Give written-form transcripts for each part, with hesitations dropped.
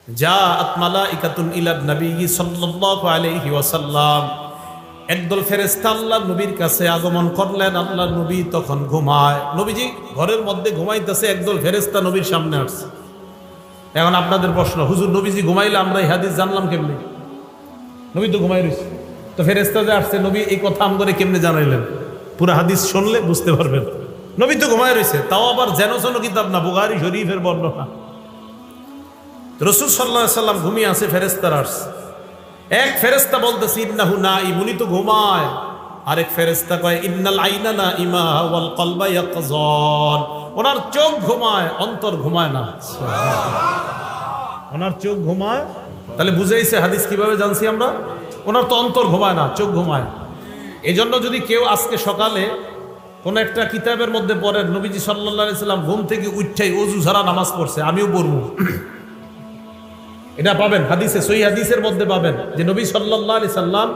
জাআত মালাইকাতুন ইলা নবী সাল্লাল্লাহু আলাইহি ওয়াসাল্লাম। একদল ফেরেশতা আল্লাহর নবীর কাছে আগমন করলেন। আল্লাহর নবী তখন ঘুমায়। নবীজি ঘরের মধ্যে ঘুমাইতেছে, একদল ফেরেশতা নবীর সামনে আসছে। এখন আপনাদের প্রশ্ন, হুজুর নবীজি ঘুমাইলে আমরা এই হাদিস জানলাম কেমনে? নবী তো ঘুমাই রয়েছে, তো ফেরেশতা যে আসছে নবী এই কথা আমগরে কেমনে জানাইলেন? পুরো হাদিস শুনলে বুঝতে পারবেন। নবী তো ঘুমাই রয়েছে, তাও আবার যেন কিতাব না, বুখারী শরীফের বর্ণনা। রাসূল সাল্লাল্লাহু আলাইহি সাল্লাম ঘুমিয়ে আছে, ফেরেশতারা আসছে। এক ফেরেশতা বলতেছে ইন্নাহু নাঈম, উনি তো ঘুমায়। আরেক ফেরেশতা কয় ইন্নাল আইনা নাঈমা ওয়াল কলবা ইয়াকযান, ওনার চোখ ঘুমায়, অন্তর ঘুমায় না। ওনার চোখ ঘুমায়, তাহলে বুঝাইছে হাদিস কিভাবে জানছি আমরা? ওনার তো অন্তর ঘুমায় না, চোখ ঘুমায়। এই জন্য যদি কেউ আজকে সকালে কোন একটা কিতাবের মধ্যে পড়েন নবীজি সাল্লাল্লাহু আলাইহি সাল্লাম ঘুম থেকে উঠেই ওযু ছাড়া নামাজ পড়ছে, আমিও পড়বো, এটা পাবেন হাদিসে, সহিহ হাদিসের মধ্যে পাবেন যে নবী সাল্লাল্লাহু আলাইহি সাল্লাম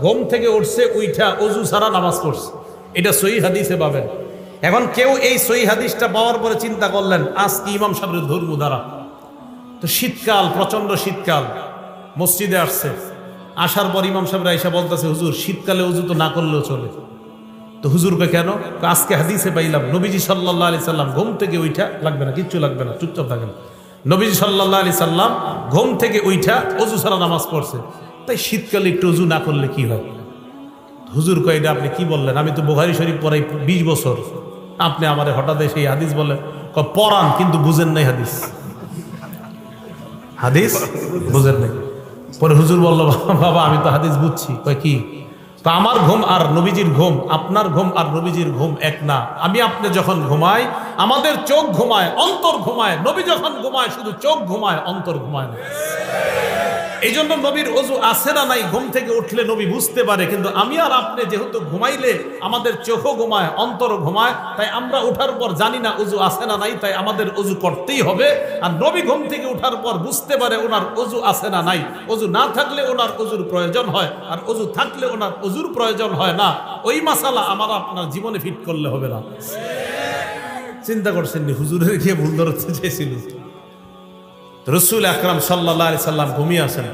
ঘুম থেকে উঠছে, উঠা ওযু ছাড়া নামাজ পড়ছে, এটা সহিহ হাদিসে পাবেন। এখন কেউ এই সহিহ হাদিসটা পাওয়ার পরে চিন্তা করলেন আজকে ইমাম সাহেবের ধর্ম দ্বারা, তো শীতকাল, প্রচন্ড শীতকাল, মসজিদে আসছে। আসার পর ইমাম সাহেবরা আইসা বলতেছে হুজুর শীতকালে ওযু তো না করলেও চলে। তো হুজুরকে কেন? আজকে হাদিসে পাইলাম নবীজি সাল্লাল্লাহু আলাইহি সাল্লাম ঘুম থেকে উঠা, লাগবে না, কিচ্ছু লাগবে না, চুপচাপ থাকেন, নবীজি সাল্লাল্লাহু আলাইহি সাল্লাম ঘুম থেকে উঠা ওযু ছাড়া নামাজ পড়ছে, তাই শীতকালে একটু ওযু না করলে কি হয়? হুজুর কয় এটা আপনি কি বললেন? আমি তো বুখারী শরীফ পড়াই 20 বছর, আপনি আমারে হঠাৎ সেই হাদিস বললেন। পড়ান কিন্তু বুঝেন নাই হাদিস, হাদিস বুঝেন নাই। পরে হুজুর বলল বাবা আমি তো হাদিস বুঝছি। কয় কি? তো আমার ঘুম আর নবীজির ঘুম, আপনার ঘুম আর নবীজির ঘুম এক না। আমি আপনি যখন ঘুমাই আমাদের চোখ ঘুমায়, অন্তর ঘুমায়। নবী যখন ঘুমায় শুধু চোখ ঘুমায়, অন্তর ঘুমায় না। এই জন্য নবীর ওযু আছে না নাই ঘুম থেকে উঠলে নবী বুঝতে পারে, কিন্তু আমি আর আপনি যেহেতু ঘুমাইলে আমাদের চোখও ঘুমায়, অন্তরও ঘুমায়, তাই আমরা উঠার পর জানি না ওযু আছে না নাই, তাই আমাদের ওযু করতেই হবে। আর নবী ঘুম থেকে উঠার পর বুঝতে পারে ওনার ওযু আছে না নাই। ওযু না থাকলে ওনার ওযুর প্রয়োজন হয়, আর ওযু থাকলে ওনার ওযুর প্রয়োজন হয় না। ওই মাসালা আমার আপনার জীবনে ফিট করলে হবে না। চিন্তা করছেন নি হুজুরের গিয়ে ভুল ধরতে চেয়েছিল? রাসূল আকরাম সাল্লাল্লাহু আলাইহি সাল্লাম ঘুমিয়ে আছেন,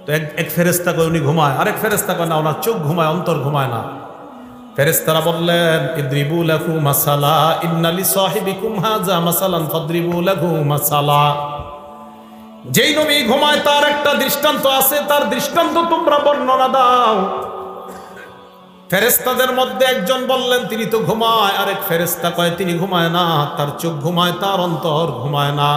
তো এক ফেরেশতা কয় উনি ঘুমায়, আরেক ফেরেশতা কয় না ওনার চোখ ঘুমায়, অন্তর ঘুমায় না। ফেরেশতারা বললেন ইদরিবু লাহু মাসালা ইন্না লিসাহিবিকুম হাযা মাসালান ফাদরিবু লাহু মাসালা। যেই নবী ঘুমায় তার একটা দৃষ্টান্ত আছে, তার দৃষ্টান্ত তোমরা বর্ণনা দাও। ফেরেশতাদের মধ্যে একজন বললেন তিনি তো ঘুমায়, আরেক ফেরেশতা কয় তিনি ঘুমায় না, তার চোখ ঘুমায়, তার অন্তর ঘুমায় না।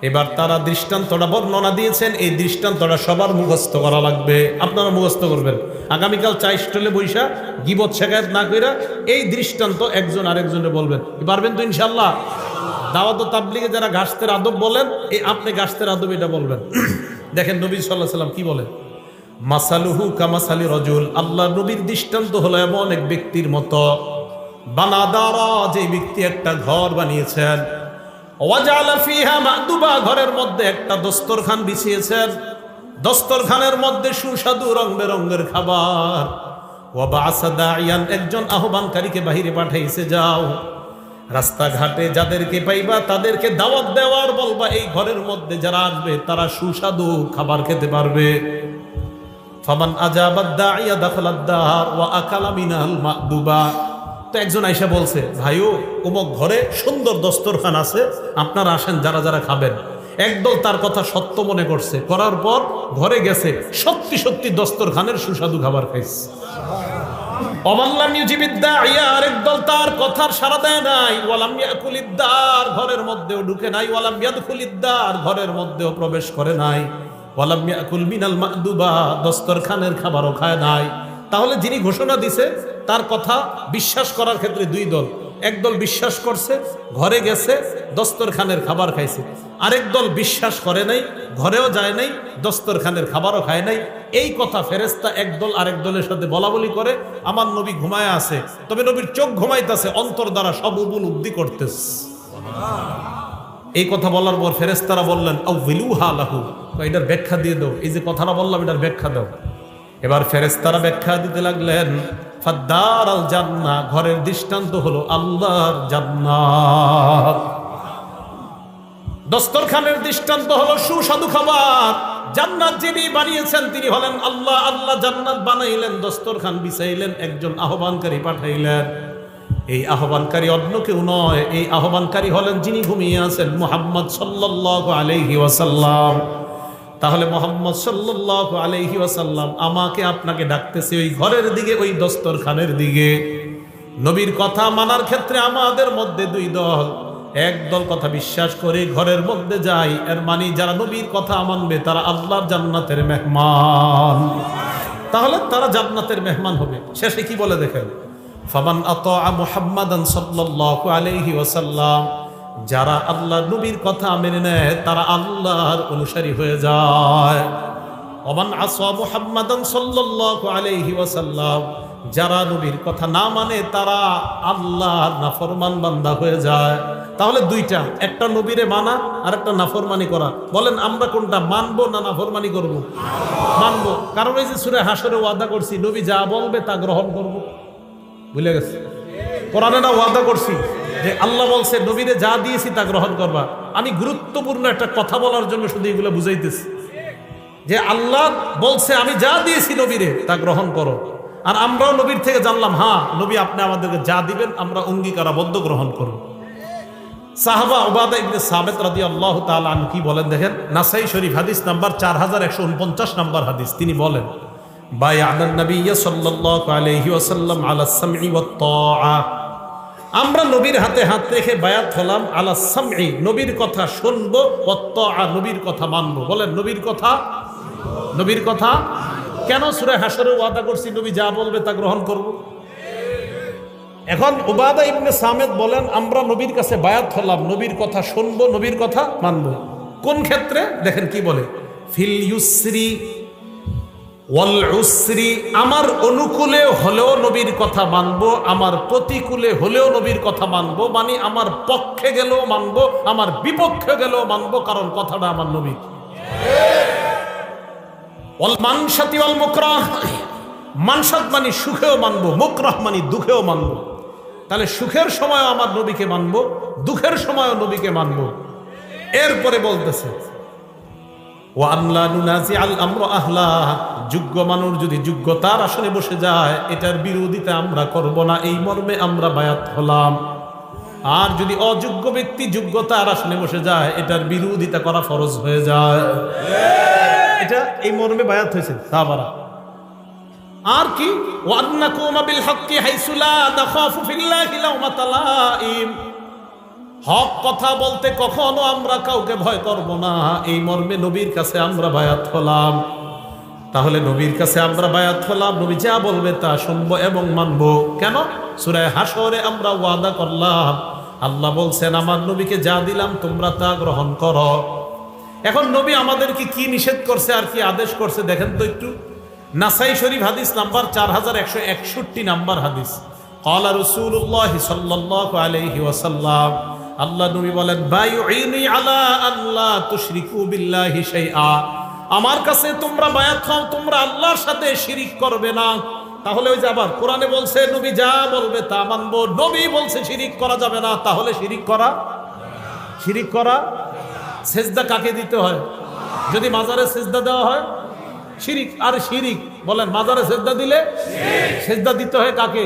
এবার তারা দৃষ্টান্তটা বর্ণনা দিয়েছেন, এই দৃষ্টান্তটা সবার মুখস্থ করা লাগবে। আপনারা মুখস্থ করবেন, আগামীকাল চা স্টলে বৈশা গীবত শেখায়ত না কইরা এই দৃষ্টান্ত একজন আরেকজনে বলবেন। পারবেন তো ইনশাআল্লাহ? দাওয়াত ও তাবলীগে যারা গাছতের আদব বলেন, এই আপনি গাছতের আদব এটা বলবেন। দেখেন নবী সাল্লাল্লাহু আলাইহি সাল্লাম কি বলেন, মাসালুহু কামাসালি রাজুল, আল্লাহ নবীর দৃষ্টান্ত হলো এমন এক ব্যক্তির মতো, বানাদারা, যে ব্যক্তি একটা ঘর বানিয়েছেন, ওয়াজালা ফিহা মাদুবা, ঘরের মধ্যে একটা দস্তরখান বিছিয়েছেন, দস্তরখানের মধ্যে সুস্বাদু রং বেরঙের খাবার। ওয়া বা'সা দাইয়ান, একজন আহ্বানকারীকে বাহিরে পাঠাইছে, যাও রাস্তাঘাটে যাদেরকে পাইবা তাদেরকে দাওয়াত দেওয়ার বলবা এই ঘরের মধ্যে যারা আসবে তারা সুস্বাদু খাবার খেতে পারবে। ফামান আজাবাদ দাইয়া দাখালাদ দার ওয়া আকালা মিনাল মাদুবা। তো একজন আইসা বলছে ভাইও অমুক ঘরে সুন্দর দস্তরখান আছে, আপনারা আসেন যারা যারা খাবেন। একদল তার কথা সত্য মনে করছে, করার পর ঘরে গেছে, সত্যি সত্যি দস্তরখানের সুস্বাদু খাবার খাইছে। অমাল্লাম ইউজিবিদ্দাইয়া, আরেক দল তার কথার সাড়া দেয় নাই। ওয়ালাম ইয়াকুলিদ্দার, ঘরের মধ্যেও ঢুকে নাই। ওয়ালাম ইয়াদখুলিদ্দার, ঘরের মধ্যেও প্রবেশ করে নাই। ওয়ালাম ইয়াকুল মিনাল মাদুবা, দস্তরখানের খাবারও খায় নাই। তাহলে যিনি ঘোষণা দিছে তার কথা বিশ্বাস করার ক্ষেত্রে দুই দল। একদল বিশ্বাস করছে, ঘরে গেছে, দস্তরখানের খাবার খাইছে। আরেক দল বিশ্বাস করে নাই, ঘরেও যায় নাই, দস্তরখানের খাবারও খায় নাই। এই কথা ফেরেশতা একদল আরেক দলের সাথে বলা বলি করে, আমার নবী ঘুমায় আছে, তবে নবীর চোখ ঘুমাইতেছে, অন্তর দ্বারা সব উপলব্ধি করতেছে। এই কথা বলার পর ফেরেশতারা বললেন আউযিলুহা লাহু, এটার ব্যাখ্যা দিয়ে দাও, এই যে কথাটা বললাম এটার ব্যাখ্যা দাও। এবার ফেরেশতারা ব্যাখ্যা দিতে লাগলেন, ফাদ্দার আল জান্নাহ, ঘরের দৃষ্টান্ত হলো আল্লাহর জান্নাত। দস্তরখানের দৃষ্টান্ত হলো সুস্বাদু খাবার। জান্নাত যিনি বানিয়েছেন তিনি হলেন আল্লাহ। আল্লাহ জান্নাত বানাইলেন, দস্তরখান বিছাইলেন, একজন আহ্বানকারী পাঠাইলেন। এই আহ্বানকারী অন্য কেউ নয়, এই আহ্বানকারী হলেন যিনি ঘুমিয়ে আছেন, মুহাম্মদ সাল্লাল্লাহু আলাইহি ওয়াসাল্লাম। তাহলে মুহাম্মদ সাল্লাল্লাহু আলাইহি ওয়াসাল্লাম আমাকে আপনাকে ডাকতেছে ওই ঘরের দিকে, ওই দস্তরখানের দিকে। নবীর কথা মানার ক্ষেত্রে আমাদের মধ্যে দুই দল। এক দল কথা বিশ্বাস করে ঘরের মধ্যে যায়, এর মানে যারা নবীর কথা মানবে তারা আল্লাহর জান্নাতের মেহমান। তাহলে তারা জান্নাতের মেহমান হবে। শেষে কি বলে দেখেন, ফামান আতা মুহাম্মাদান সাল্লাল্লাহু আলাইহি ওয়াসাল্লাম, যারা আল্লাহর নবীর কথা মেনে নেয় তারা আল্লাহর অনুসারী হয়ে যায়। ওমান আসা মুহাম্মাদান সাল্লাল্লাহু আলাইহি ওয়াসাল্লাম, যারা নবীর কথা না মানে তারা আল্লাহর নাফরমান বান্দা হয়ে যায়। তাহলে দুইটা, একটা নবীরে মানা আর একটা নাফরমানি করা। বলেন আমরা কোনটা মানবো না নাফরমানি করব? মানবো। কারণ এই যে সূরা হাশরে ওয়াদা করছি নবী যা বলবে তা গ্রহণ করব। ভুলে গেছে? কোরআনে না ওয়াদা করছি যে আল্লাহ বলছে নবীরে যা দিয়েছি তা গ্রহণ করবা। আমি গুরুত্বপূর্ণ একটা কথা বলার জন্য শুধু এগুলো বুঝাইতেছি যে আল্লাহ বলছে আমি যা দিয়েছি নবীরে তা গ্রহণ করো। আর আমরাও নবীর থেকে জানলাম হ্যাঁ নবী আপনি আমাদেরকে যা দিবেন আমরা অঙ্গীকারাবদ্ধ গ্রহণ করব। সাহাবা উবাদা ইবনে সামিত রাদিয়াল্লাহু তাআলা আনহু কি বলেন দেখেন, নাসাই শরীফ হাদিস নাম্বার 4149 নম্বর হাদিস। তিনি বলেন বায়া'আন নবিয়্য সাল্লাল্লাহু আলাইহি ওয়াসাল্লাম আলা সামঈ ওয়াত তাআ, আমরা নবীর হাতে হাত রেখে বায়াত হলাম আলা সামঈ, নবীর কথা শুনবো, ওয়াত তাআ, নবীর কথা মানবো। বলেন নবীর কথা, নবীর কথা। কেন? সূরা হাশরে ওয়াদা করছি নবী যা বলবে তা গ্রহণ করব। এখন উবাদা ইবনে সামিত বলেন আমরা নবীর কাছে বায়াত হলাম, নবীর কথা শুনবো, নবীর কথা মানবো। কোন ক্ষেত্রে? দেখেন কি বলে, ফিল ইউসরি ওয়াল উসরি, আমার অনুকূলে হলেও নবীর কথা মানবো, আমার প্রতিকূলে হলেও নবীর কথা মানবো। মানে আমার পক্ষে গেলেও মানবো, আমার বিপক্ষে গেলেও মানবো, কারণ কথাটা আমার নবী। ওয়াল মানশাতি ওয়াল মুকরাহ, মানশাত মানে সুখেও মানবো, মুকরাহ মানে দুঃখেও মানবো। তাহলে সুখের সময় আমার নবীকে মানবো, দুঃখের সময়ও নবীকে মানবো। এরপরে বলতেছে ওয়া আল্লা নুনাজি আল আমর আহলা, যোগ্য মানুষ যদি যোগ্যতার আসনে বসে যায় এটার বিরোধিতা আমরা করব না, এই মর্মে আমরা বায়াত হলাম। আর যদি অযোগ্য ব্যক্তি যোগ্যতার আসনে বসে যায় এটার বিরোধিতা করা ফরজ হয়ে যায়। এটা এই মর্মে বায়াত হয়েছে সাহাবারা। আর কি ওয়ান্নাকুমা বিল হক্কি হাইসু লা নাখাফু ফিল্লাহি লাওমাতা লাইম, হক কথা বলতে কখনো আমরা কাউকে ভয় করব না, এই মর্মে নবীর কাছে আমরা বায়াত হলাম। তাহলে নবীর কাছে আমরা বায়াত হলাম, নবী যা বলবে তা শুনবো এবং মানবো। কেন? সূরা হাশরে আমরা ওয়াদা করলাম, আল্লাহ বলছেন আমার নবীকে যা দিলাম তোমরা তা গ্রহণ করো। এখন নবী আমাদেরকে কি নিষেধ করছে আর কি আদেশ করছে দেখেন তো একটু। নাসাই শরীফ হাদিস নাম্বার 4161 নাম্বার হাদিস। ক্বালা রাসূলুল্লাহ সাল্লাল্লাহু আলাইহি ওয়াসাল্লাম, আল্লাহ নবী বলেন বায়ুইনি আলা আল্লা তুশরিকু বিল্লাহি শাইআ, আমার কাছে তোমরা বায়াত হও তোমরা আল্লাহর সাথে শিরিক করবে না। তাহলে ওই যে আবার কোরআনে বলছে নবী যা বলবে তা মানবো, নবী বলছে শিরিক করা যাবে না। তাহলে শিরিক করা সেজদা কাকে দিতে হয়? যদি মাজারে সেজদা দেওয়া হয় শিরিক। আর শিরিক বলেন মাজারে সেজদা দিলে সেজদা দিতে হয় কাকে?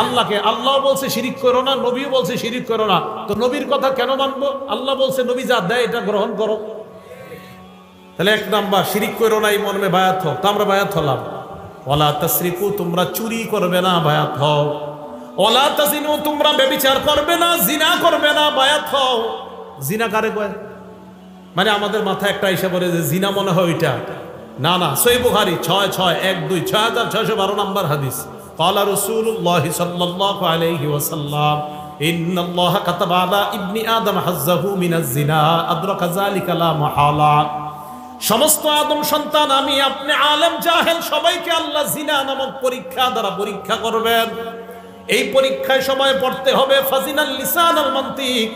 আল্লাহকে। আল্লাহ বলছে শিরিক করো না, নবীও বলছে শিরিক করো না। তো নবীর কথা কেন মানবো? আল্লাহ বলছে নবী যা দেয় এটা গ্রহণ করো। তাহলে এক নাম্বার শিরিক করো না, এই মর্মে বায়াত হও। তো আমরা বায়াত হলাম। ওয়ালা তাসরিকু, তোমরা চুরি করবে না, বায়াত হও। ওয়ালা তাজিনু, তোমরা ব্যভিচার করবে না, জিনা করবে না, বায়াত হও। জিনা কারে কয়? মানে আমাদের মাথায় একটা এসে পড়ে যে জিনা মনে হয় ওইটা। না না, সহিহ বুখারী 6612 নম্বর হাদিস। ক্বালা রাসূলুল্লাহ সাল্লাল্লাহু আলাইহি ওয়াসাল্লাম ইন্নাল্লাহা কাতাবা আলা ইবনি আদম হাজ্জাহু মিনাজ জিনা আদরাকা যালিকা লা মাহালা। সমস্ত আদম সন্তান আমি আপনি আলেম জাহেল সবাইকে আল্লাহ জিনা নামক পরীক্ষা দ্বারা পরীক্ষা করবেন। এই পরীক্ষায় সময় পড়তে হবে ফাজিনাল লিসান আল মান্তিক,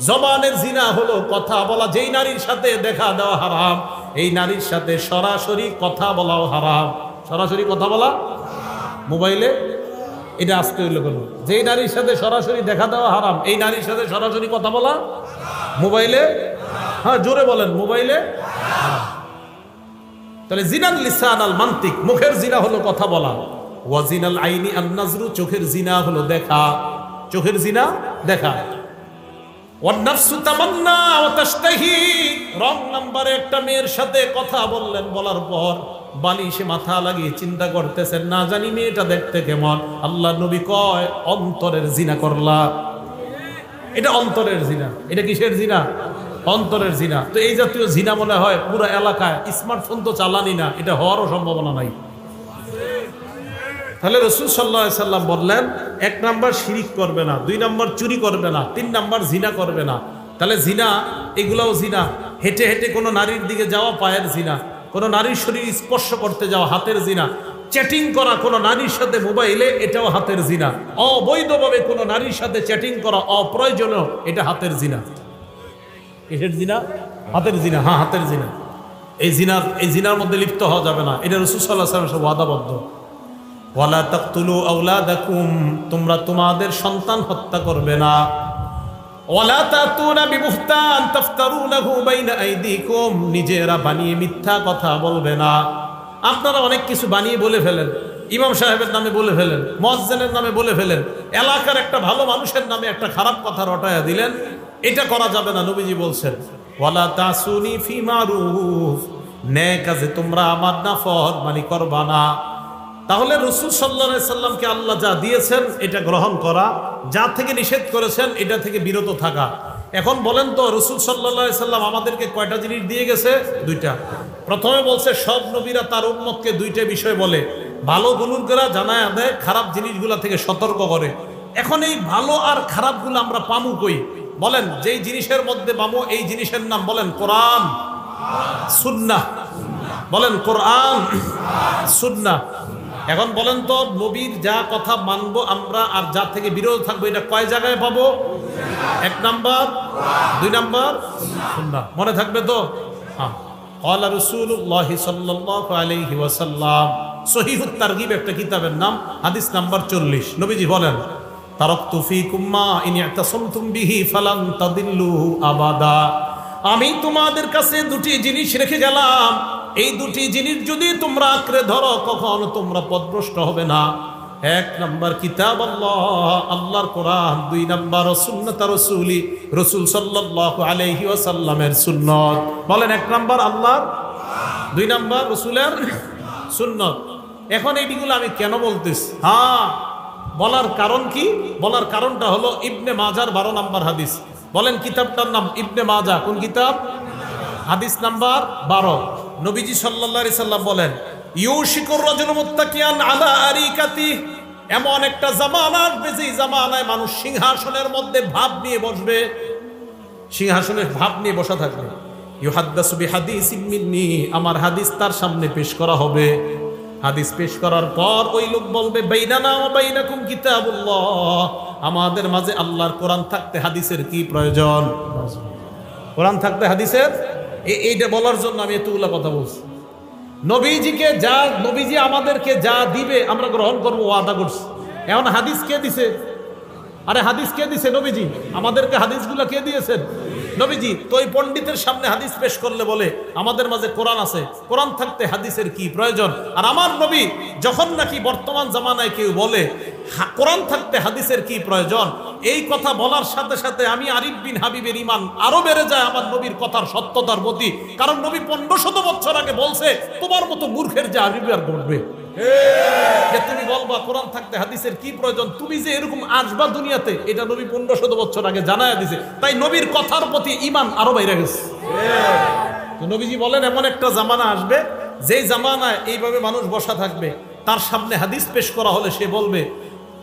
জবানের জিনা হলো কথা বলা। যেই নারীর সাথে দেখা দেওয়া হারাম, এই নারীর সাথে সরাসরি কথা বলাও হারাম। সরাসরি কথা বলা মোবাইলে, এটা আসতে হইল কেন? যেই নারীর সাথে সরাসরি দেখা দেওয়া হারাম, এই নারীর সাথে সরাসরি কথা বলা মোবাইলে হ্যাঁ জোরে বলেন, মোবাইলে। তাহলে জিনাল লিসান আল মান্তিক, মুখের জিনা হলো কথা বলা। ওয়া জিনাল আইনি আন নাজরু, চোখের জিনা হলো দেখা। চোখের জিনা দেখা। ওয়ান নাফসু তামান্না ওয়া তাশতাহি, রং নাম্বারে একটা মেয়ের সাথে কথা বললেন, বলার পর বালিশে মাথা লাগিয়ে চিন্তা করতেছেন, না জানি মেয়েটা দেখতে কেমন। আল্লাহ নবী কয় অন্তরের জিনা করলা। এটা অন্তরের জিনা। এটা কিসের জিনা? অন্তরের জিনা। তো এই জাতীয় জিনা মনে হয় পুরো এলাকায়, স্মার্টফোন তো চালানি না, এটা হওয়ারও সম্ভাবনা নাই। তাহলে রাসূল সাল্লাল্লাহু আলাইহি সাল্লাম বললেন, 1 নাম্বার শিরিক করবে না, 2 নাম্বার চুরি করবে না, 3 নাম্বার জিনা করবে না। তাহলে জিনা, এগুলাও জিনা। হেঁটে হেঁটে কোনো নারীর দিকে যাওয়া পায়ের জিনা, কোনো নারীর শরীর স্পর্শ করতে যাওয়া হাতের জিনা, চ্যাটিং করা কোনো নারীর সাথে মোবাইলে, এটাও হাতের জিনা। অবৈধভাবে কোনো নারীর সাথে চ্যাটিং করা অপ্রয়োজনীয়, এটা হাতের জিনা। কিসের জিনা? হাতের জিনা। হ্যাঁ, হাতের জিনা। এই জিনার মধ্যে লিপ্ত হওয়া যাবে না। এটা রাসূল সাল্লাল্লাহু আলাইহি ওয়াসাল্লাম ওয়াদাবদ্ধ। ওয়ালা তাকতুলু আওলাদাকুম, তোমরা তোমাদের সন্তান হত্যা করবে না। ওয়ালা তাতুনা বিবুহতান তাফতারুনাহু বাইনা আইদিকুম, নিজেরা বানিয়ে মিথ্যা কথা বলবে না। আপনারা অনেক কিছু বানিয়ে বলে ফেলেন, ইমাম সাহেবের নামে বলে ফেলেন, মুয়াজ্জিনের নামে বলে ফেলেন, এলাকার একটা ভালো মানুষের নামে একটা খারাপ কথা রটায়া দিলেন। এটা করা যাবে না। নবীজি বলছেন, ওয়ালা তাসুনি ফি মারুফ, নেক কাজে তোমরা আমার নাফরমানি করবা না। তাহলে রাসূল সাল্লাল্লাহু আলাইহি সাল্লামকে আল্লাহ যা দিয়েছেন এটা গ্রহণ করা, যা থেকে নিষেধ করেছেন এটা থেকে বিরত থাকা। এখন বলেন তো, রাসূল সাল্লাল্লাহু আলাইহি সাল্লাম আমাদেরকে কয়টা জিনিস দিয়ে গেছে? 2টা। প্রথমে বলছে সব নবীরা তার উম্মতকে 2টা বিষয় বলে, ভালো গুণগুলা জানায় দেয়, খারাপ জিনিসগুলা থেকে সতর্ক করে। এখন এই ভালো আর খারাপগুলো আমরা পামু কই? বলেন, যেই জিনিসের মধ্যে পামু এই জিনিসের নাম বলেন কোরআন সুন্নাহ। বলেন কোরআন সুন্নাহ। এখন বলেন তো, নবীর যা কথা মানবো আমরা আর যা থেকে বিরত থাকবো, এটা কয় জায়গায় পাবো? 1 নাম্বার, 2 নাম্বার সুন্নাহ। মনে থাকবে তো? হ্যাঁ। ক্বালা রাসূলুল্লাহ সাল্লাল্লাহু আলাইহি ওয়াসাল্লাম, সহিহুত তারগিব একটা কিতাবের নাম, হাদিস নাম্বার 40। নবীজি বলেন, তারাকতু ফীকুম মা ইন ইতাসামতুম বিহি ফালান তাদিল্লু আবাদা, আমি তোমাদের কাছে 2টি জিনিস রেখে গেলাম, এই 2টি জিনিস যদি তোমরা আঁকড়ে ধরো কখনো তোমরা পথভ্রষ্ট হবে না। 1 নাম্বার কিতাব আল্লাহ, আল্লাহর কোরআন। 2 নাম্বার সুন্নাত রাসূলি, রাসূল সাল্লাল্লাহু আলাইহি ওয়াসাল্লামের সুন্নাত। বলেন, 1 নাম্বার আল্লাহর, 2 নাম্বার রাসূলের সুন্নাত। এখন এইগুলো আমি কেন বলতেছি? হ্যাঁ, বলার কারণ কি? বলার কারণটা হলো ইবনে মাজার 12 নাম্বার হাদিস। বলেন কিতাবটার নাম ইবনে মাজা। কোন কিতাব? হাদিস নাম্বার 12। নবীজি সাল্লাল্লাহু আলাইহি সাল্লাম বলেন, ইউশিকুর রাজুলু মুত্তাকিয়ান আলা আরিকাতি, এমন একটা জামানা আসবে যেই জামানায় মানুষ সিংহাসনের মধ্যে ভাব নিয়ে বসবে, সিংহাসনের ভাব নিয়ে বসা থাকবে। ইউহাদ্দাসু বিহাদিসিম মিন্নি, আমার হাদিস তার সামনে পেশ করা হবে। হাদিস পেশ করার পর ওই লোক বলবে, বাইনানা ওয়া বাইনাকুম কিতাবুল্লাহ, আমাদের মাঝে আল্লাহর কোরআন থাকতে হাদিসের কি প্রয়োজন? কোরআন থাকতে হাদিসের, এইটা বলার জন্য আমি এতগুলা কথা বলছি। নবীজিকে যা, নবীজি আমাদেরকে যা দিবে আমরা গ্রহণ করবো, ওয়াদা করছি। এখন হাদিস কে দিছে? আরে হাদিস কে দিছে? নবীজি। আমাদেরকে হাদিসগুলা কে দিয়েছেন? নবীজি। তো ওই পণ্ডিতের সামনে হাদিস পেশ করলে বলে আমাদের মাঝে কোরআন আছে, কোরআন থাকতে হাদিসের কি প্রয়োজন? আর আমার নবী যখন নাকি বর্তমান জামানায় কেউ বলে কোরআন থাকতে হাদিসের কি প্রয়োজন, এই কথা বলার সাথে সাথে আমি আরিফ বিন হাবিবের ঈমান আরো বেড়ে যায় আমার নবীর কথার সত্যতার প্রতি। কারণ নবী 1500 বছর আগে বলছে, তোমার মতো মূর্খের যে আরিফ আর ঘটবে যে তুমি বলবা কোরআন থাকতে হাদিসের কি প্রয়োজন, তুমি যে এরকম আসবা দুনিয়াতে, এটা নবী 1500 বছর আগে জানায়া দিছে। তাই নবীর কথার প্রতি ঈমান আরো বাইরে গেছে। তো নবীজি বলেন, এমন একটা জামানা আসবে যেই জামানায় এইভাবে মানুষ বসা থাকবে, তার সামনে হাদিস পেশ করা হলে সে বলবে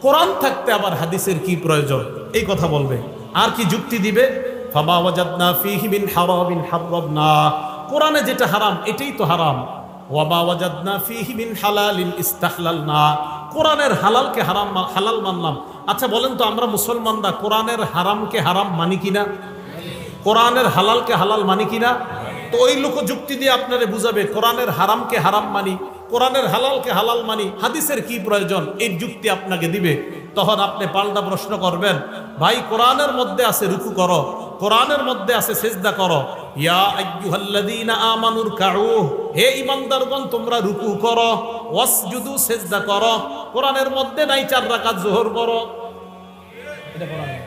কোরআন থাকতে আবার হাদিসের কি প্রয়োজন, এই কথা বলবে। আর কি যুক্তি দিবে? ফামা ওয়াজাদনা ফীহি মিন হারামিন হারামনা, কোরআনে যেটা হারাম এটাই তো হারাম। ওয়ামা ওয়াজাদনা ফীহি মিন হালালিন ইস্তাহলালনা, কোরআনের হালালকে হালাল মানলাম। আচ্ছা বলেন তো, আমরা মুসলমানরা কোরআনের হারামকে হারাম মানি কিনা? কোরআনের হালালকে হালাল মানি কিনা? তো ওই লোক যুক্তি দিয়ে আপনারে বুঝাবে কোরআনের হারামকে হারাম মানি, কোরআনের হালালকে হালাল মানি, হাদিসের কি প্রয়োজন, এই যুক্তি আপনাকে দিবে। তখন আপনি পাল্টা প্রশ্ন করবেন, ভাই কোরআনের মধ্যে আছে রুকু করো, কোরআনের মধ্যে আছে সিজদা করো, ইয়া আইয়ুহাল্লাযীনা আমানুর কাউ, হে ঈমানদারগণ তোমরা রুকু করো, ওয়াসজুদু সিজদা করো। কোরআনের মধ্যে নাই 4 রাকাত যোহর করো, এটা কোরআনে নাই।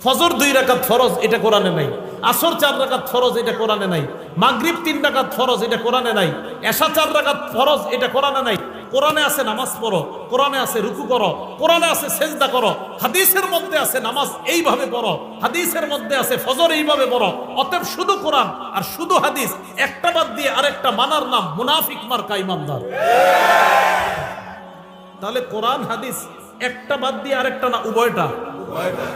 ফজর 2 রাকাত ফরজ, এটা কোরআনে নাই। আসর 4 রাকাত ফরজ, এটা কোরআনে নাই। মাগরিব 3 রাকাত ফরজ, এটা কোরআনে নাই। এশা 4 রাকাত ফরজ, এটা কোরআনে নাই। কোরআনে আছে নামাজ পড়ো, কোরআনে আছে রুকু করো, কোরআনে আছে সিজদা করো। হাদিসের মধ্যে আছে নামাজ এইভাবে পড়ো, হাদিসের মধ্যে আছে ফজর এইভাবে পড়ো। অতএব শুধু কোরআন আর শুধু হাদিস, একটা বাদ দিয়ে আরেকটা মানার নাম মুনাফিক মার্কা ঈমানদার। তাহলে কোরআন হাদিস একটা বাদ দিয়ে আরেকটা না, উভয়টা।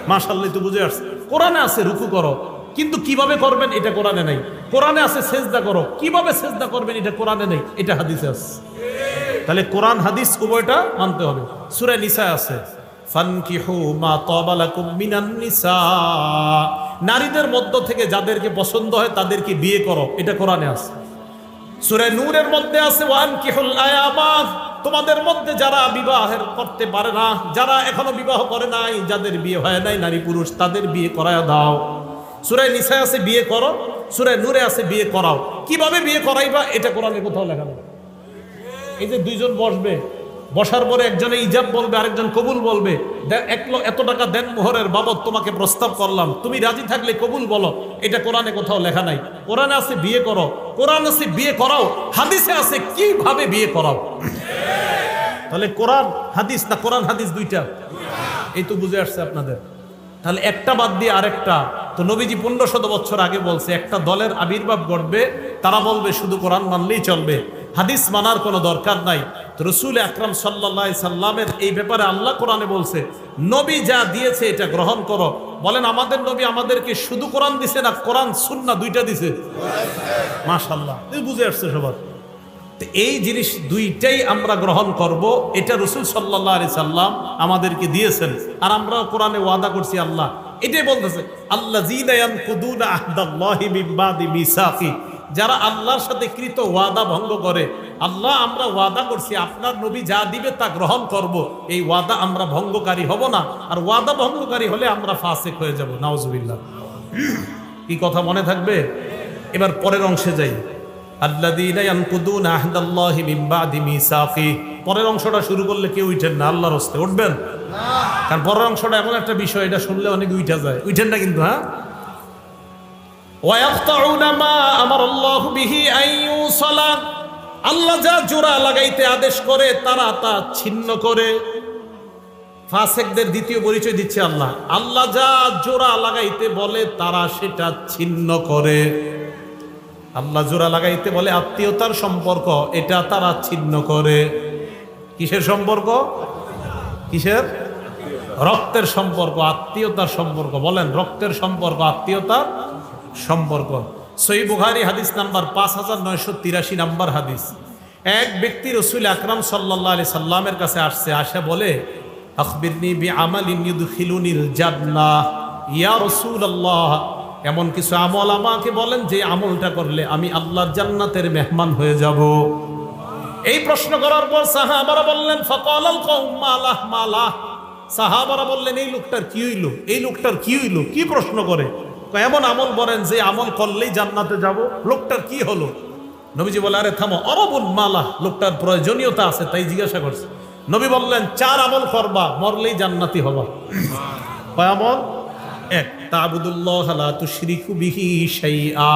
মাশাআল্লাহ, তো বুঝে আসছে। কোরআনে আছে রুকু করো, কিন্তু কিভাবে করবেন এটা কোরআনে নাই। কোরআনে আছে সিজদা করো, কিভাবে সিজদা করবেন এটা কোরআনে নেই, এটা হাদিসে আছে। তাহলে কোরআন হাদিস উভয়টা মানতে হবে। সূরা নিসা আছে ফানকিহু মা তাবা লাকুম মিনান নিসা, নারীদের মধ্য থেকে যাদেরকে পছন্দ হয় তাদেরকে বিয়ে করো, এটা কোরআনে আছে। সূরা নূরের মধ্যে আছে ওয়ানকিহুল আয়ামা, তোমাদের মধ্যে যারা বিবাহের করতে পারে না, যারা এখনো বিবাহ করে নাই, যাদের বিয়ে হয় নাই নারী পুরুষ, তাদের বিয়ে করায় দাও। সূরা নিসা আছে বিয়ে করো, সূরা নূরে আছে বিয়ে করাও। কিভাবে বিয়ে করাইবা এটা কোরআনে কোথাও লেখা নেই। এই যে দুইজন বসবে, বসার পরে একজনে ইজাব বলবে, আরেকজন কবুল বলবে, এত টাকা দেন মোহরের বাবদ তোমাকে প্রস্তাব করলাম, তুমি রাজি থাকলে কবুল বলো, এটা কোরআনে কোথাও লেখা নাই। কোরআনে আছে বিয়ে করো, কোরআন আছে বিয়ে করাও, হাদিসে আছে কিভাবে বিয়ে করাও। তাহলে কোরআন হাদিস না কোরআন হাদিস দুইটা, এই তো বুঝে আসছে আপনাদের। তাহলে একটা বাদ দিয়ে আরেকটা। তো নবীজি 1500 বছর আগে বলছে একটা দলের আবির্ভাব ঘটবে, তারা বলবে শুধু কোরআন মানলেই চলবে, হাদিস মানার কোনো দরকার নাই। তো রাসূল আকরাম সাল্লাল্লাহু আলাইহি সাল্লামের এই ব্যাপারে আল্লাহ কোরআনে বলছে নবী যা দিয়েছে এটা গ্রহণ করো। বলেন আমাদের নবী আমাদেরকে শুধু কোরআন দিছে না কোরআন সুন্নাহ দুইটা দিছে? মাশাআল্লাহ, বুঝে আসছে সবার। এই জিনিস দুইটাই আমরা গ্রহণ করব, এটা রাসূল সাল্লাল্লাহু আলাইহি সাল্লাম আমাদেরকে দিয়েছেন। আর আমরা কোরআনে ওয়াদা করছি, আল্লাহ এটাই বলতেছে আল্লাযীনা ইয়ানকুদুনা আহদাল্লাহি মিন বাদি মিসাকি, যারা আল্লাহর সাথে কৃত ওয়াদা ভঙ্গ করে। আল্লাহ আমরা ওয়াদা করছি আপনার নবী যা দিবে তা গ্রহণ করব, এই ওয়াদা আমরা ভঙ্গকারী হব না। আর ওয়াদা ভঙ্গকারী হলে আমরা ফাসিক হয়ে যাব, নাউজুবিল্লাহ। কি কথা মনে থাকবে? এবার পরের অংশে যাই। আল্লাযীনা ইয়ানকুদুনা আহদাল্লাহি মিন বাদি মিসাকি, পরের অংশটা শুরু করলে কেউ উঠেন না, আল্লাহর হস্তে উঠবেন না। কারণ পরের অংশটা এমন একটা বিষয়, এটা শুনলে অনেক উঠা যায়, উঠেন না কিন্তু। হ্যাঁ, ওয়ায়াকতাউনা মা আমারাল্লাহু বিহি আইয়ুসালা, আল্লাহ যা জোড়া লাগাইতে আদেশ করে তারা তা ছিন্ন করে। ফাসিকদের দ্বিতীয় পরিচয় দিচ্ছে আল্লাহ, আল্লাহ যা জোড়া লাগাইতে বলে তারা সেটা ছিন্ন করে। আল্লাহ জোড়া লাগাইতে বলে আত্মীয়তার সম্পর্ক, এটা তারা ছিন্ন করে। কিসের সম্পর্ক? কিসের? রক্তের সম্পর্ক, আত্মীয়তার সম্পর্ক। বলেন রক্তের সম্পর্ক, আত্মীয়তার সম্পর্ক। সহিহ বুখারী হাদিস নাম্বার 5983 নাম্বার হাদিস। এক ব্যক্তি রাসূল আকরাম সাল্লাল্লাহু আলাইহি সাল্লামের কাছে আসছে, আসে বলে আখবিরনি বিআমালিন ইউদখিলুনিল জান্নাহ, ইয়া রাসূলুল্লাহ এমন কিছু আমল আমাকে বলেন যে আমলটা করলে আমি আল্লাহর জান্নাতের মেহমান হয়ে যাব। এই প্রশ্ন করার পর সাহাবারা বললেন ফাকালাল কওম মালাহ মালাহ, সাহাবারা বললেন এই লোকটার কি হইল, এই লোকটার কি হইল, কি প্রশ্ন করে? এমন আমল বলেন যে আমল করলেই জান্নাতে যাব, লোকটার কি হলো? নবীজি বলে আরে থামো, অরবুল মালাহ, লোকটার প্রয়োজনীয়তা আছে তাই জিজ্ঞাসা করছে। নবী বললেন 4 আমল করবা, মরলেই জান্নাতি হবা। কয় আমল? 1, তা'বুদুল্লাহ লা তুশরিকু বিহি শাইআ,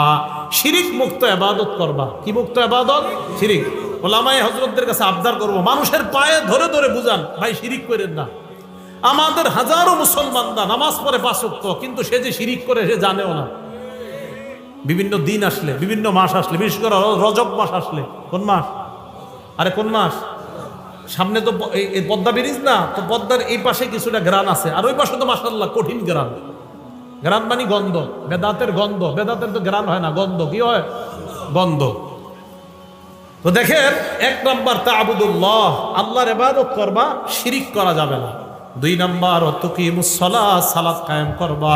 শিরিক মুক্ত ইবাদত করবা। কি মুক্ত ইবাদত? শিরিক। ওলামায়ে হযরতদের কাছে আবদার করব, মানুষের পায়ে ধরে ধরে বুঝান ভাই শিরিক করেন না। আমাদের হাজারো মুসলমানরা নামাজ পড়ে 5 ওয়াক্ত, কিন্তু সে যে শিরিক করে সে জানেও না। বিভিন্ন দিন আসলে, বিভিন্ন মাস আসলে, বিশেষ করে রজব মাস আসলে, কোন মাস? আরে কোন মাস? সামনে তো এই পদ্মা ব্রিজ না, তো পদ্মার এই পাশে কিছুটা গ্রান আছে, আর ওই পাশে তো মাশাআল্লাহ কঠিন গ্রান। গ্রান মানে গন্ধ, বেদাতের গন্ধ। বেদাতের তো গ্রান হয় না, গন্ধ। কি হয়? গন্ধ। তো দেখেন 1 নাম্বার তা'বুদুল্লাহ, আল্লাহর ইবাদত করবা, শিরিক করা যাবে না। 2 নাম্বার তুকিমুস সালাহ, সালাত কায়েম করবা।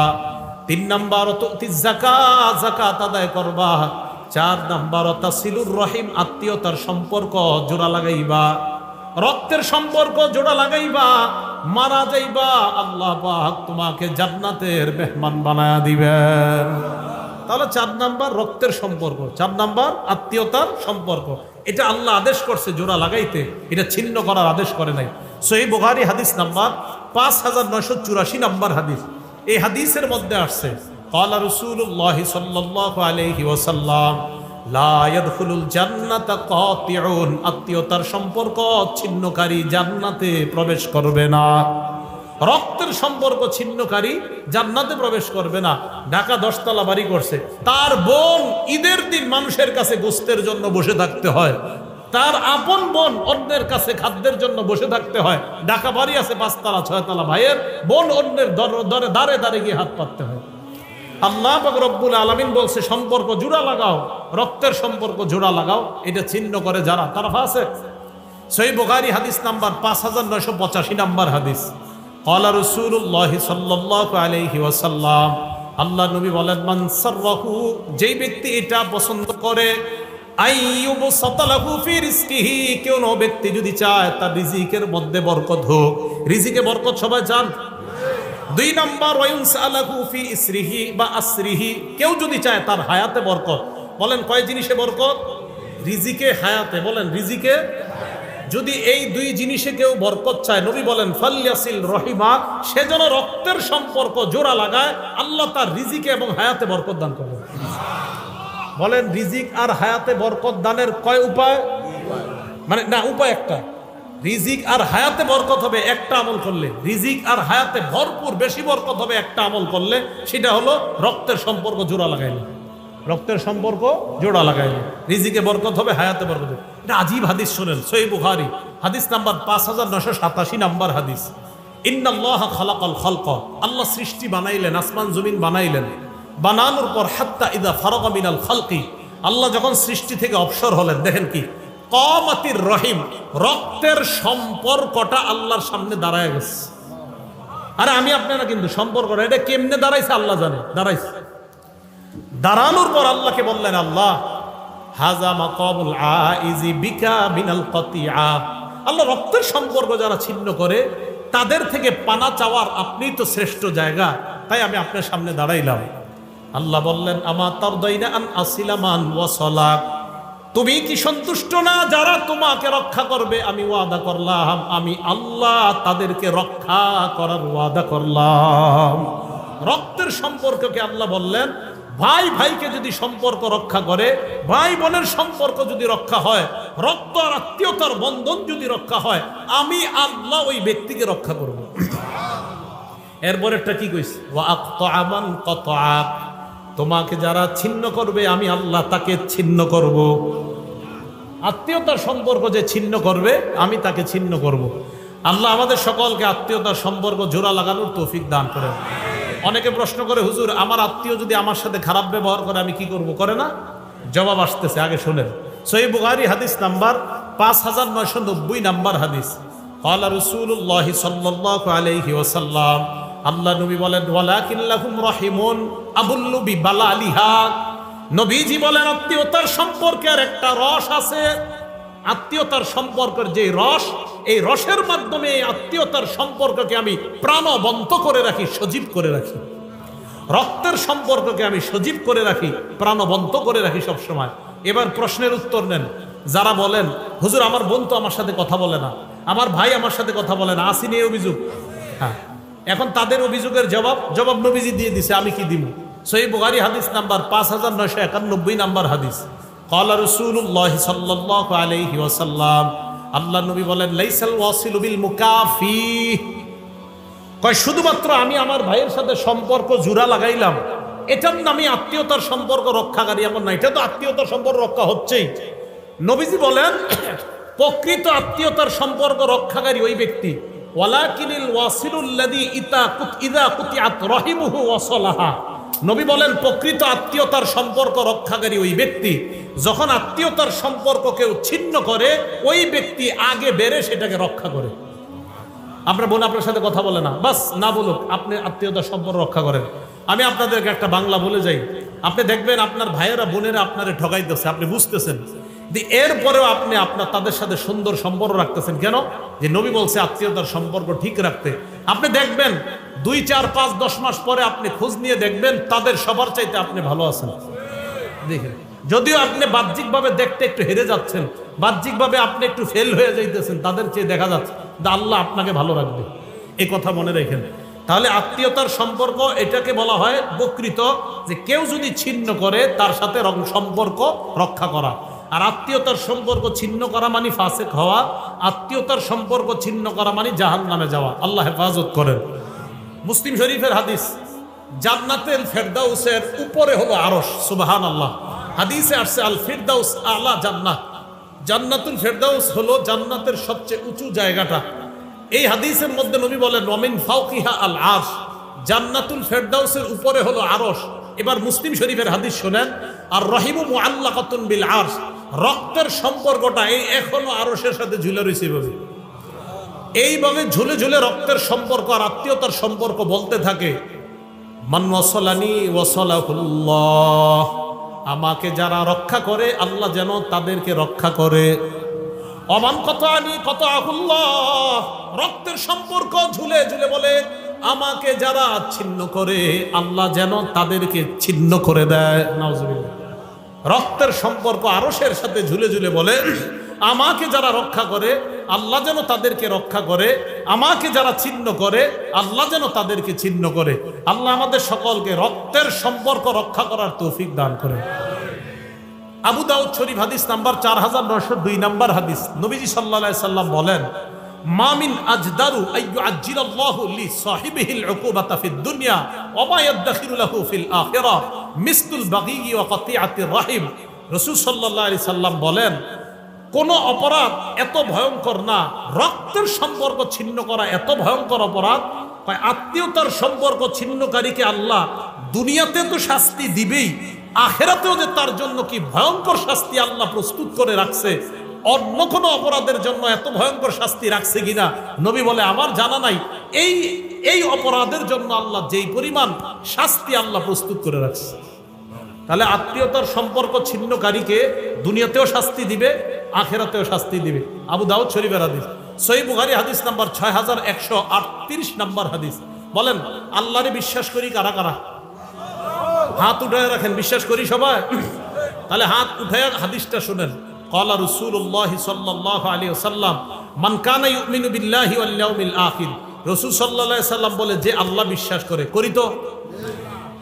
3 নাম্বার তুতিজ যাকাত, যাকাত আদায় করবা। 4 নাম্বার তাসিলুর রহিম, আত্মীয়তার সম্পর্ক জোড়া লাগাইবা, রক্তের সম্পর্ক জোড়া লাগাইবা। মারা যাইবা, আল্লাহ পাক তোমাকে জান্নাতের মেহমান বানায়া দিবেন। তাহলে 4 নাম্বার রক্তের সম্পর্ক, 4 নাম্বার আত্মীয়তার সম্পর্ক। এটা আল্লাহ আদেশ করছে জোড়া লাগাইতে, এটা ছিন্ন করার আদেশ করে নাই। সহিহ বুখারী হাদিস নাম্বার 5984 নাম্বার হাদিস। এই হাদিসের মধ্যে আসছে ক্বালা রাসূলুল্লাহ সাল্লাল্লাহু আলাইহি ওয়াসাল্লাম লা ইয়াদখুলুল জান্নাতা কাতিউন, আত্মীয়তার সম্পর্ক ছিন্নকারী জান্নাতে প্রবেশ করবে না। রক্তের সম্পর্ক ছিন্নকারী জান্নাতে প্রবেশ করবে না। ঢাকা 10 তলা বাড়ি করছে, তার বোন ঈদের দিন মানুষের কাছে গোশতের জন্য বসে থাকতে হয়, তার আপন বোন অন্যের কাছে খাদ্যের জন্য বসে থাকতে হয়। ঢাকা বাড়ি আছে 5 তলা 6 তলা, ভাইয়ের বোন অন্যের দাঁড়ে দাঁড়ে গিয়ে হাত পাততে হয়। আল্লাহ পাক রব্বুল আলামিন বলছে সম্পর্ক জোড়া লাগাও, রক্তের সম্পর্ক জোড়া লাগাও। এটা ছিন্ন করে যারা, তারা ফাসিক। সহিহ বুখারী হাদিস নাম্বার 5985 নাম্বার হাদিস। ক্বালা রাসূলুল্লাহ সাল্লাল্লাহু আলাইহি ওয়াসাল্লাম, আল্লাহ নবী বলেন মান সাররাহু, যেই ব্যক্তি এটা পছন্দ করে, আইয়ুবসাতা লাহু ফি রিজকিহি, কোন ব্যক্তি যদি চায় তার রিজিকের মধ্যে বরকত হোক। রিজিকে বরকত সবাই চান। 2 নাম্বার ওয়ায়ুনসালাহু ফি ইসরিহি বা আসরিহি, কেউ যদি চায় তার হায়াতে বরকত। বলেন কয় জিনিসে বরকত? রিজিকে, হায়াতে। বলেন রিজিকে। যদি এই 2 জিনিসে কেউ বরকত চায়, নবী বলেন ফালইয়াসিল রহিমা, সে যেন রক্তের সম্পর্ক জোড়া লাগায়, আল্লাহ তার রিজিকে এবং হায়াতে বরকত দান করবেন। বলেন রিজিক আর হায়াতে বরকত দানের কয় উপায়? মানে না, উপায় একটা। রিজিক আর হায়াতে বরকত হবে একটা আমল করলে, রিজিক আর হায়াতে ভরপুর বেশি বরকত হবে একটা আমল করলে, সেটা হলো রক্তের সম্পর্ক জোড়া লাগাইলে। রক্তের সম্পর্ক জোড়া লাগাইলে রিজিকে বরকত হবে, হায়াতে বরকত হবে। এটা আজীব হাদিস শুনেন, সহিহ বুখারী হাদিস নাম্বার 5987 নাম্বার হাদিস। ইন্নাল্লাহা খালাকাল খালকা, আল্লাহ সৃষ্টি বানাইলেন, আসমান জমিন বানাইলেন। বানানোর পর হাত্তা ইদা ফারাগা মিনাল খালকি, আল্লাহ যখন সৃষ্টি থেকে অবসর হলেন, দেখেন কি কামাতির রহিম, রক্তের সম্পর্কটা আল্লাহর সামনে দাঁড়ায় গেছে। আরে আমি আপনারা কিন্তু সম্পর্কটা এটা কেমনে দাঁড়াইছে আল্লাহ জানে, দাঁড়াইছে। দাঁড়ানোর পর আল্লাহকে বললেন, আল্লাহ হাজা মাকামুল আইজি বিকা মিনাল কাতিআ, আল্লাহ রক্তের সম্পর্ক যারা ছিন্ন করে তাদের থেকে পানা চাওয়ার আপনি তো শ্রেষ্ঠ জায়গা, তাই আমি আপনার সামনে দাঁড়াইলাম। আল্লাহ বললেন, আমা তারদাইনা আন আসিলামান ওয়াসালাক, তুমি কি সন্তুষ্ট না যারা তোমাকে রক্ষা করবে? আমি ওয়াদা করলাম, আমি আল্লাহ তাদেরকে রক্ষা করার ওয়াদা করলাম। রক্তের সম্পর্ককে আল্লাহ বললেন, ভাই ভাইকে যদি সম্পর্ক রক্ষা করে, ভাই বোনের সম্পর্ক যদি রক্ষা হয়, রক্ত আর আত্মীয়তার বন্ধন যদি রক্ষা হয়, আমি আল্লাহ ওই ব্যক্তিকে রক্ষা করব। এরপরেরটা কি কইছে? ওয়া আকতাআ মান কাতাআক, তোমাকে যারা ছিন্ন করবে আমি আল্লাহ তাকে ছিন্ন করব। আত্মীয়তার সম্পর্ক যে ছিন্ন করবে আমি তাকে ছিন্ন করব। আল্লাহ আমাদের সকলকে আত্মীয়তার সম্পর্ক জোড়া লাগানোর তৌফিক দান করেন। অনেকে প্রশ্ন করে, হুজুর আমার আত্মীয় যদি আমার সাথে খারাপ ব্যবহার করে আমি কি করব? করে না? জবাব আসতেছে, আগে শোনেন। সহিহ বুখারী হাদিস নাম্বার 5990 নাম্বার হাদিস। ক্বালা রাসূলুল্লাহ সাল্লাল্লাহু আলাইহি ওয়াসাল্লাম, আল্লাহ নবী বলেন, ওয়ালাকিন লাহুম রাহিমুন আবুল্লু বিবালালিহা, নবীজি বলেন আত্মীয়তার সম্পর্কের একটা রস আছে। আত্মীয়তার সম্পর্কের যে রস, এই রসের মাধ্যমে আত্মীয়তার সম্পর্ককে আমি প্রাণবন্ত করে রাখি, সজীব করে রাখি। রক্তের সম্পর্ককে আমি সজীব করে রাখি, প্রাণবন্ত করে রাখি সব সময়। এবার প্রশ্নের উত্তর নেন। যারা বলেন, হুজুর আমার বোন তো আমার সাথে কথা বলে না, আমার ভাই আমার সাথে কথা বলে না, আসেনি এই অভিযোগ। হ্যাঁ, এখন তাদের অভিযোগের জবাব নবীজি দিয়ে দিছে, আমি কি দিব? সহিহ বুখারী হাদিস নাম্বার 5991 নাম্বার হাদিস। ক্বালা রাসূলুল্লাহ সাল্লাল্লাহু আলাইহি ওয়াসাল্লাম, আল্লাহ নবী বলেন, লাইসাল ওয়াসিলু বিল মুকাফি, কয় শুধুমাত্র আমি আমার ভাইয়ের সাথে সম্পর্ক জোড়া লাগাইলাম এটার নামে আত্মীয়তার সম্পর্ক রক্ষাকারী এমন না। এটা তো আত্মীয়তার সম্পর্ক রক্ষা হচ্ছেই। নবীজি বলেন, প্রকৃত আত্মীয়তার সম্পর্ক রক্ষাকারী ওই ব্যক্তি, ওয়ালাকিনিল ওয়াসিলুল্লাযী ইযা কুতিআত রাহিমুহু ওয়াসালাহা, নবী বলেন প্রকৃত আত্মীয়তার সম্পর্ক রক্ষাকারী ওই ব্যক্তি, যখন আত্মীয়তার সম্পর্ক কেউ ছিন্ন করে ওই ব্যক্তি আগে বেড়ে সেটাকে রক্ষা করে। আপনার বোন আপনার সাথে কথা বলে না, বাস না বলুক, আপনি আত্মীয়তার সম্পর্ক রক্ষা করেন। আমি আপনাদেরকে একটা বাংলা বলে যাই, আপনি দেখবেন আপনার ভাইয়েরা বোনেরা আপনারে ঠকাইতেছে, আপনি বুঝতেছেন, এরপরেও আপনি তাদের সাথে সুন্দর সম্পর্ক রাখতেছেন কেন? যে নবী বলছে আত্মীয়তার সম্পর্ক ঠিক রাখতে। আপনি দেখবেন 2, 4, 5, 10 মাস পরে আপনি খোঁজ নিয়ে দেখবেন তাদের সবার চাইতে আপনি ভালো আছেন। দেখেন, যদিও আপনি বাহ্যিকভাবে দেখতে একটু হেরে যাচ্ছেন, বাহ্যিকভাবে আপনি একটু ফেল হয়ে যাইতেছেন, তাদের চেয়ে দেখা যাচ্ছে আল্লাহ আপনাকে ভালো রাখবে, এই কথা মনে রাখেন। তাহলে আত্মীয়তার সম্পর্ক এটাকে বলা হয় প্রকৃত, যে কেউ যদি ছিন্ন করে তার সাথে সম্পর্ক রক্ষা করা। আর আত্মীয়তার সম্পর্ক ছিন্ন করা মানে ফাসিক হওয়া, আত্মীয়তার সম্পর্ক ছিন্ন করা মানে জাহান্নামে যাওয়া। আল্লাহ হেফাজত করেন। মুসলিম শরীফের হাদিস, জান্নাতুল ফেরদাউসের উপরে হলো আরশ। সুবহানাল্লাহ। হাদিসে আসছে আল ফিরদাউস আলা জান্নাত, জান্নাতুল ফেরদাউস হলো জান্নাতের সবচেয়ে উঁচু জায়গাটা। এই হাদিসের মধ্যে নবী বলেন ওয়ামিন ফাওকিহা আল আরশ, জান্নাতুল ফেরদাউসের উপরে হলো আরশ। এবার মুসলিম শরীফের হাদিস শুনেন, আর রহিমু মুআল্লাকাতুন বিল আরশ, রক্তের সম্পর্কটা এই এখনো আরশের সাথে ঝুলে রয়েছে। এইভাবে ঝুলে ঝুলে রক্তের সম্পর্ক আর আত্মীয়তার সম্পর্ক বলতে থাকে, মান ওয়াসালানি ওয়াসালাহুল্লাহ, আমাকে যারা রক্ষা করে আল্লাহ যেন তাদেরকে রক্ষা করে। অমান কতানি কতাহুল্লাহ, রক্তের সম্পর্ক ঝুলে ঝুলে বলে আমাকে যারা ছিন্ন করে আল্লাহ যেন তাদেরকে ছিন্ন করে দেয়। নাউজুবিল্লাহ। রক্তের সম্পর্ক আরশের সাথে ঝুলে ঝুলে বলে আমাকে যারা রক্ষা করে আল্লাহ যেন তাদেরকে রক্ষা করে, আমাকে যারা ছিন্ন করে আল্লাহ যেন তাদেরকে ছিন্ন করে। আল্লাহ আমাদের সকলকে রক্তের সম্পর্ক রক্ষা করার তৌফিক দান করে। আবু দাউদ শরীফ হাদিস নাম্বার 4902 নাম্বার হাদিস, নবীজি সাল্লাল্লাহু আলাইহি সাল্লাম বলেন, মা মিন আজদারু আইয়ুআজ্জিলাল্লাহু লিসাহিবিহিল উকুবাতা ফিদ দুনিয়া ওয়া মা ইয়াদখিরু লাহু ফিল আখিরাহ মিসলুল বাগী ওয়া কাতিআতির রাহিম। রাসূল সাল্লাল্লাহু আলাইহি সাল্লাম বলেন, কোন অপরাধ এত ভয়ঙ্কর না, রক্তের সম্পর্ক ছিন্ন করা এত ভয়ঙ্কর অপরাধ, আত্মীয়তার সম্পর্ক ছিন্নকারীকে আল্লাহ দুনিয়াতে তো শাস্তি দিবেই, আখিরাতেও যে তার জন্য কি ভয়ঙ্কর শাস্তি আল্লাহ প্রস্তুত করে রাখছে, অন্য কোনো অপরাধের জন্য এত ভয়ঙ্কর শাস্তি রাখছে কিনা নবী বলে আমার জানা নাই। এই অপরাধের জন্য আল্লাহ যেই পরিমাণ শাস্তি আল্লাহ প্রস্তুত করে রাখছে। তাহলে আত্মীয়তার সম্পর্ক ছিন্নকারীকে দুনিয়াতেও শাস্তি দিবে, আখিরাতেও শাস্তি দিবে। আবু দাউদ শরীফের হাদিস, সহিহ বুখারী হাদিস নাম্বার 6138 নাম্বার হাদিস। বলেন আল্লাহরে বিশ্বাস করি কারা কারা? হাত উঠায় রাখেন। বিশ্বাস করি সবাই? তাহলে হাত উঠায় হাদিসটা শুনেন। ক্বালা রাসূলুল্লাহ সাল্লাল্লাহু আলাইহি ওয়াসাল্লাম, মান কানা ইউমিনু বিল্লাহি ওয়াল ইয়াউমিল আখির, রাসূল সাল্লাল্লাহু আলাইহি সাল্লাম বলে, যে আল্লাহ বিশ্বাস করে, করি তো,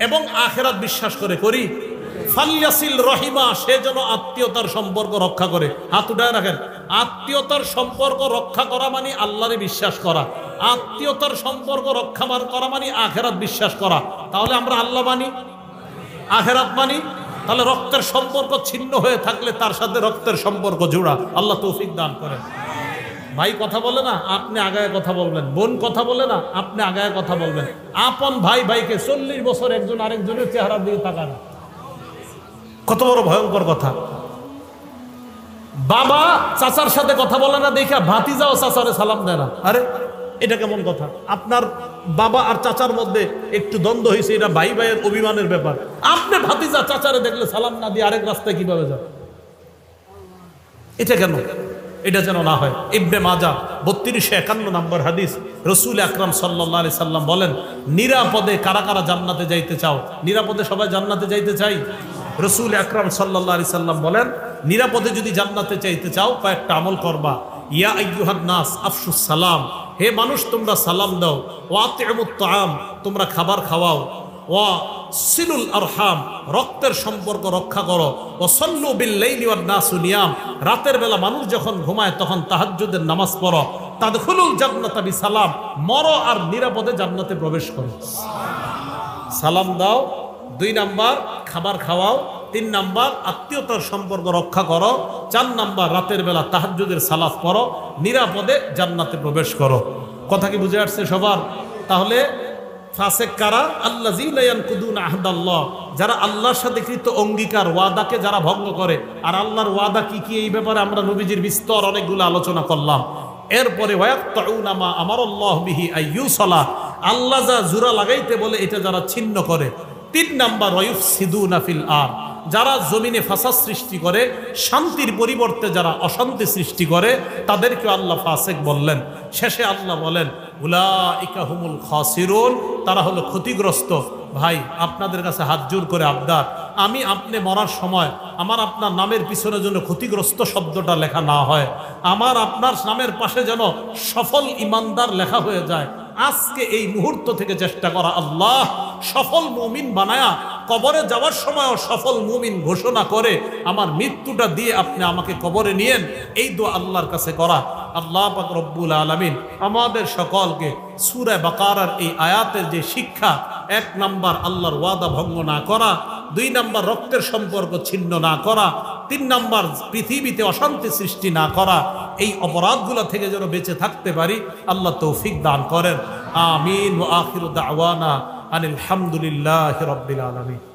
এবং আখিরাত বিশ্বাস করে, করি, ফালইয়াসিল রহিমা, সে যেন আত্মীয়তার সম্পর্ক রক্ষা করে। হাত উঠায় রাখেন। আত্মীয়তার সম্পর্ক রক্ষা করা মানে আল্লাহরে বিশ্বাস করা, আত্মীয়তার সম্পর্ক রক্ষা করা মানে আখিরাত বিশ্বাস করা। তাহলে আমরা আল্লাহ মানি, আখিরাত মানি, তাহলে রক্তের সম্পর্ক ছিন্ন হয়ে থাকলে তার সাথে রক্তের সম্পর্ক জোড়া। আল্লাহ তৌফিক দান করেন। ভাই কথা বলে না, আপনি আগায় কথা বলবেন। বোন কথা বলে না, আপনি আগায় কথা বলবেন। আপন ভাই ভাইকে 40 বছর একজন আরেকজনের চেহারার দিকে তাকান, কত বড় ভয়ঙ্কর কথা। বাবা চাচার সাথে কথা বলে না দেখা ভাতিজাও চাচারে সালাম দেয় না। আরে এটা কেমন কথা? আপনার বাবা আর চাচার মধ্যে একটু দ্বন্দ্ব হয়েছে, এটা ভাই ভাইয়ের অভিমানের ব্যাপার। আপনি ভাতিজা চাচারে দেখলে সালাম না দিয়ে আরেক রাস্তায় কিভাবে যান? এটা কেন? এটা যেন না হয়। ইবনে মাজাহ 3251 নম্বর হাদিস, রাসূল আকরাম সাল্লাল্লাহু আলাইহি সাল্লাম বলেন, নিরাপদে কারা কারা জান্নাতে যাইতে চাও? নিরাপদে সবাই জান্নাতে যাইতে চাই? রাসূল আকরাম সাল্লাল্লাহু আলাইহি সাল্লাম বলেন, নিরাপদে যদি জান্নাতে চাইতে চাও কয়েকটা আমল করবা। ইয়া আইয়ুহান নাস আফশুস সালাম, হে মানুষ তোমরা সালাম দাও। ওয়া আতিমুত তাআম, তোমরা খাবার খাওয়াও। ওয়া সিলুল আরহাম, রক্তের সম্পর্ক রক্ষা করো। ওয়া সাল্লু বিল লাইলি ওয়ান নাসু নিয়াম, রাতের বেলা মানুষ যখন ঘুমায় তখন তাহাজ্জুদের নামাজ পড়ো। তাদখুলুল জান্নাতা বিসালাম, মরো আর নিরাপদে জান্নাতে প্রবেশ করো। সালাম দাও, 2 নাম্বার খাবার খাওয়াও, 3 নাম্বার আত্মীয়তার সম্পর্ক রক্ষা করো, 4 নাম্বার রাতের বেলা তাহাজ্জুদের সালাত পড়ো, নিরাপদে জান্নাতে প্রবেশ করো। কথা কি বুঝে আসছে সবার? তাহলে ফাসেক কারা? আল্লাযীনা ইয়ানকুদুনা আহদাল্লাহ, যারা আল্লাহর সাথে কৃত অঙ্গীকার ওয়াদাকে যারা ভঙ্গ করে। আর আল্লাহর ওয়াদা কি কি, এই ব্যাপারে আমরা নবীজির বিস্তর অনেকগুলো আলোচনা করলাম। এরপরে ওয়ায়াকতাউনা মা আমারাল্লাহু বিহি আইয়ুসালা, আল্লাহ যা জোড়া লাগাইতে বলে এটা যারা ছিন্ন করে। 3 নাম্বার ওয়ায়ুফসিদুনা ফিল আরদ, যারা জমিনে ফাসাদ সৃষ্টি করে, শান্তির পরিবর্তে যারা অশান্তি সৃষ্টি করে, তাদেরকে আল্লাহ ফাসিক বললেন। শেষে আল্লাহ বলেন উলাইকা হুমুল খাসিরুন, তারা হলো ক্ষতিগ্রস্ত। ভাই, আপনাদের কাছে হাত জোর করে আবদার, আমি আপনি মরার সময় আমার আপনার নামের পিছনে যেন ক্ষতিগ্রস্ত শব্দটা লেখা না হয়, আমার আপনার নামের পাশে যেন সফল ইমানদার লেখা হয়ে যায়। আজকে এই মুহূর্ত থেকে চেষ্টা করা, আল্লাহ সফল মুমিন বানায়া কবরে যাওয়ার সময়ও সফল মুমিন ঘোষণা করে আমার মৃত্যুটা দিয়ে আপনি আমাকে কবরে নিয়েন, এই দোয়া আল্লাহর কাছে করা। আল্লাহ পাক রব্বুল আলামিন আমাদের সকলকে সূরা বাকারার এই আয়াতের যে শিক্ষা, 1 নাম্বার আল্লাহর ওয়াদা ভঙ্গ না করা, 2 নাম্বার রক্তের সম্পর্ক ছিন্ন না করা, 3 নাম্বার পৃথিবীতে অশান্তি সৃষ্টি না করা, এই অপরাধগুলো থেকে যেন বেঁচে থাকতে পারি, আল্লাহ তৌফিক দান করেন। আমিন। ওয়া আখিরু দাওয়ানা আনিল হামদুলিল্লাহি রাব্বিল আলামিন।